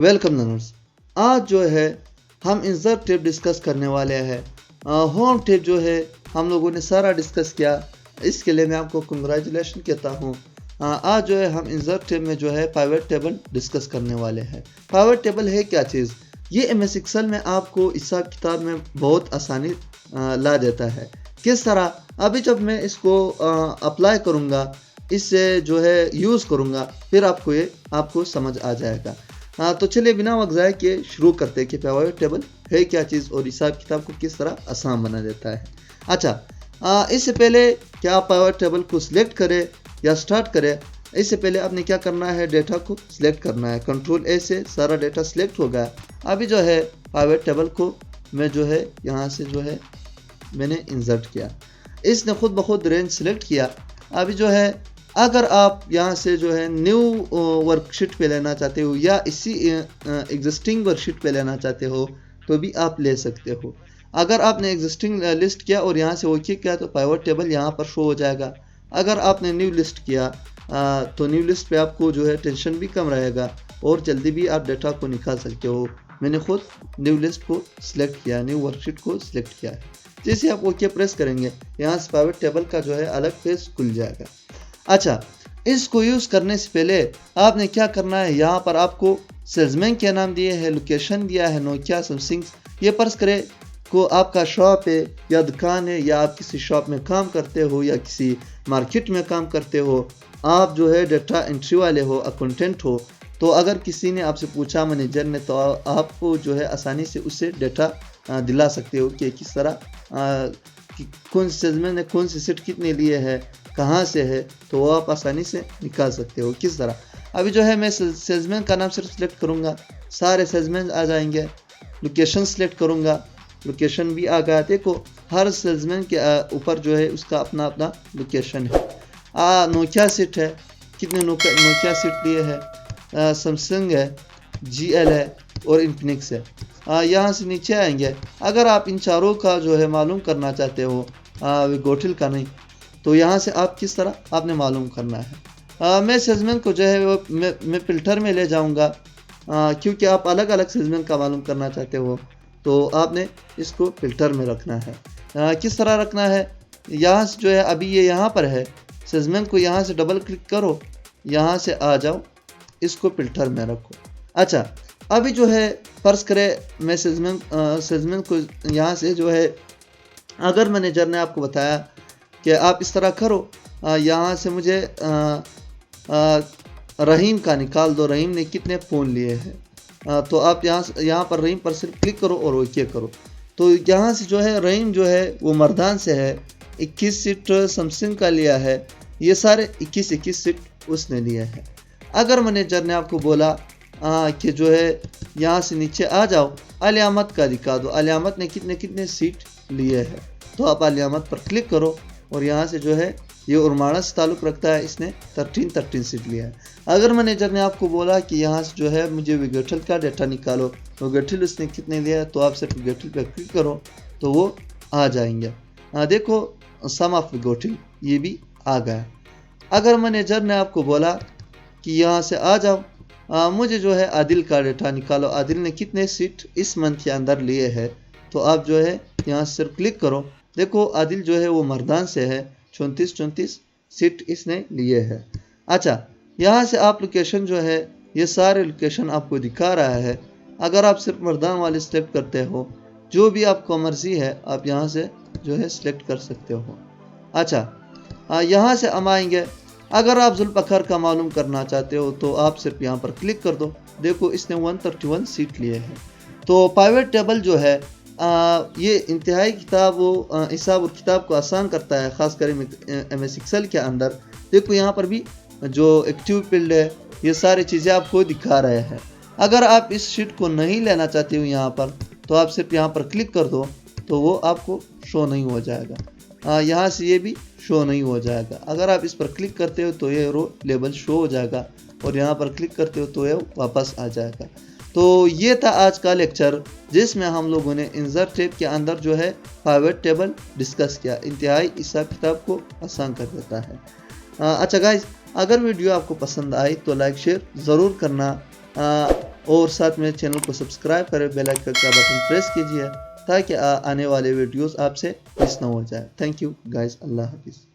Welcome learners. आज जो है हम इंसर्ट टेप डिस्कस करने वाले हैं। होम टेप जो है हम लोगों ने सारा डिस्कस किया, इसके लिए मैं आपको कंग्रेचुलेशन कहता हूँ। आज जो है हम इंसर्ट टेप में जो है पाइवट टेबल डिस्कस करने वाले हैं। पाइवट टेबल है क्या चीज़? ये एमएस एक्सेल में आपको हिसाब किताब में बहुत आसानी ला देता है। किस तरह? अभी जब मैं इसको अप्लाई करूँगा, इससे जो है यूज़ करूँगा, फिर आपको समझ आ जाएगा। तो चलिए बिना वक्त ज़ाय किए शुरू करते हैं कि पाइवट टेबल है क्या चीज़ और हिसाब किताब को किस तरह आसान बना देता है। अच्छा, इससे पहले क्या आप पाइवट टेबल को सिलेक्ट करें या स्टार्ट करें, इससे पहले आपने क्या करना है, डेटा को सिलेक्ट करना है। कंट्रोल ए से सारा डेटा सिलेक्ट हो गया। अभी जो है पाइवट टेबल को मैं जो है यहाँ से जो है मैंने इंसर्ट किया, इसने खुद ब खुद रेंज सिलेक्ट किया। अभी जो है अगर आप यहाँ से जो है न्यू वर्कशीट पे लेना चाहते हो या इसी एग्जिस्टिंग वर्कशीट पे लेना चाहते हो तो भी आप ले सकते हो। अगर आपने एग्जिस्टिंग लिस्ट किया और यहाँ से ओके किया तो पाइवट टेबल यहाँ पर शो हो जाएगा। अगर आपने न्यू लिस्ट किया तो न्यू लिस्ट पे आपको जो है टेंशन भी कम रहेगा और जल्दी भी आप डेटा को निकाल सकते हो। मैंने खुद न्यू लिस्ट को सिलेक्ट किया, न्यू वर्कशीट को सिलेक्ट किया है। जैसे आप ओके प्रेस करेंगे यहाँ से पाइवट टेबल का जो है अलग पेज खुल जाएगा। अच्छा, इसको यूज़ करने से पहले आपने क्या करना है, यहाँ पर आपको सेल्समैन क्या नाम दिए है, लोकेशन दिया है नोकिया समथिंग। ये पर्स करे को आपका शॉप है या दुकान है या आप किसी शॉप में काम करते हो या किसी मार्केट में काम करते हो, आप जो है डेटा एंट्री वाले हो, अकाउंटेंट हो, तो अगर किसी ने आपसे पूछा मैनेजर ने तो आपको जो है आसानी से उससे डेटा दिला सकते हो कि किस तरह कौन से सेल्समैन ने कौन सी सीट कितने लिए है, कहाँ से है, तो वो आप आसानी से निकाल सकते हो। किस तरह? अभी जो है मैं सेल्समैन का नाम सिर्फ सिलेक्ट करूँगा, सारे सेल्समैन आ जाएंगे। लोकेशन सिलेक्ट करूँगा, लोकेशन भी आ गया। देखो हर सेल्समैन के ऊपर जो है उसका अपना अपना लोकेशन है। नोकिया सीट है, कितने नोकिया सीट लिए है, सैमसंग है, GL है और इन्फिनिक्स है। यहाँ से नीचे आएंगे। अगर आप इन चारों का जो है मालूम करना चाहते हो, गोटिल का नहीं, तो यहाँ से आप किस तरह आपने मालूम करना है। मैं सेल्समैन को जो है वो मैं फ़िल्टर में ले जाऊँगा, क्योंकि आप अलग अलग सेल्समैन का मालूम करना चाहते हो तो आपने इसको फ़िल्टर में रखना है। किस तरह रखना है, यहाँ से जो है अभी ये यहाँ पर है, सेल्समैन को यहाँ से डबल क्लिक करो, यहाँ से आ जाओ, इसको फ़िल्टर में रखो। अच्छा, अभी जो है फर्ज करें मैं सेल्समैन को यहाँ से जो है, अगर मैनेजर ने आपको बताया कि आप इस तरह करो, यहाँ से मुझे रहीम का निकाल दो, रहीम ने कितने फ़ोन लिए हैं, तो आप यहाँ पर रहीम पर सिर्फ क्लिक करो और ओके करो। तो यहाँ से जो है रहीम जो है वो मर्दान से है, 21 सीट सैमसंग का लिया है, ये सारे 21 सीट उसने लिए हैं। अगर मैनेजर ने आपको बोला कि जो है यहाँ से नीचे आ जाओ, अली अहमद का दिखा दो, अली अहमद ने कितने कितने सीट लिए हैं, तो आप अली अहमद पर क्लिक करो और यहाँ से जो है ये उर्माना से ताल्लुक़ रखता है, इसने 13 सीट लिया है। अगर मैनेजर ने आपको बोला कि यहाँ से जो है मुझे विगेटल का डेटा निकालो, तो विगेटल उसने कितने लिया है, तो आप सिर्फ विगेटल पर क्लिक करो तो वो आ जाएंगे। देखो सम ऑफ विगेटल ये भी आ गया। अगर मैनेजर ने आपको बोला कि यहाँ से आ जाओ, मुझे जो है आदिल का डेटा निकालो, आदिल ने कितने सीट इस मंथ के अंदर लिए है, तो आप जो है यहाँ से सिर्फ क्लिक करो। देखो आदिल जो है वो मर्दान से है, 34 सीट इसने लिए है। अच्छा, यहाँ से आप लोकेशन जो है ये सारे लोकेशन आपको दिखा रहा है। अगर आप सिर्फ मर्दान वाले सिलेक्ट करते हो, जो भी आपको मर्जी है आप यहाँ से जो है सिलेक्ट कर सकते हो। अच्छा, यहाँ से हम आएंगे। अगर आप जुल्फ़कार का मालूम करना चाहते हो तो आप सिर्फ यहाँ पर क्लिक कर दो। देखो इसने 131 सीट लिए हैं। तो पाइवट टेबल जो है ये इंतहाई हिसाब और किताब को आसान करता है, ख़ासकर एमएस एक्सेल के अंदर। देखो यहाँ पर भी जो एक्टिव फील्ड है ये सारी चीज़ें आपको दिखा रहे हैं। अगर आप इस शीट को नहीं लेना चाहते हो यहाँ पर, तो आप सिर्फ यहाँ पर क्लिक कर दो तो वो आपको शो नहीं हो जाएगा। यहाँ से ये भी शो नहीं हो जाएगा। अगर आप इस पर क्लिक करते हो तो ये रो लेबल शो हो जाएगा और यहाँ पर क्लिक करते हो तो ये वापस आ जाएगा। तो ये था आज का लेक्चर जिसमें हम लोगों ने इंसर्ट टेप के अंदर जो है पाइवट टेबल डिस्कस किया। इंतहाई हिसाब किताब को आसान कर देता है। अच्छा गाइज, अगर वीडियो आपको पसंद आई तो लाइक शेयर ज़रूर करना और साथ में चैनल को सब्सक्राइब करें, बेल आइकन का बटन प्रेस कीजिए ताकि आने वाले वीडियोस आपसे मिस ना हो जाए। थैंक यू गाइस, अल्लाह हाफिज़।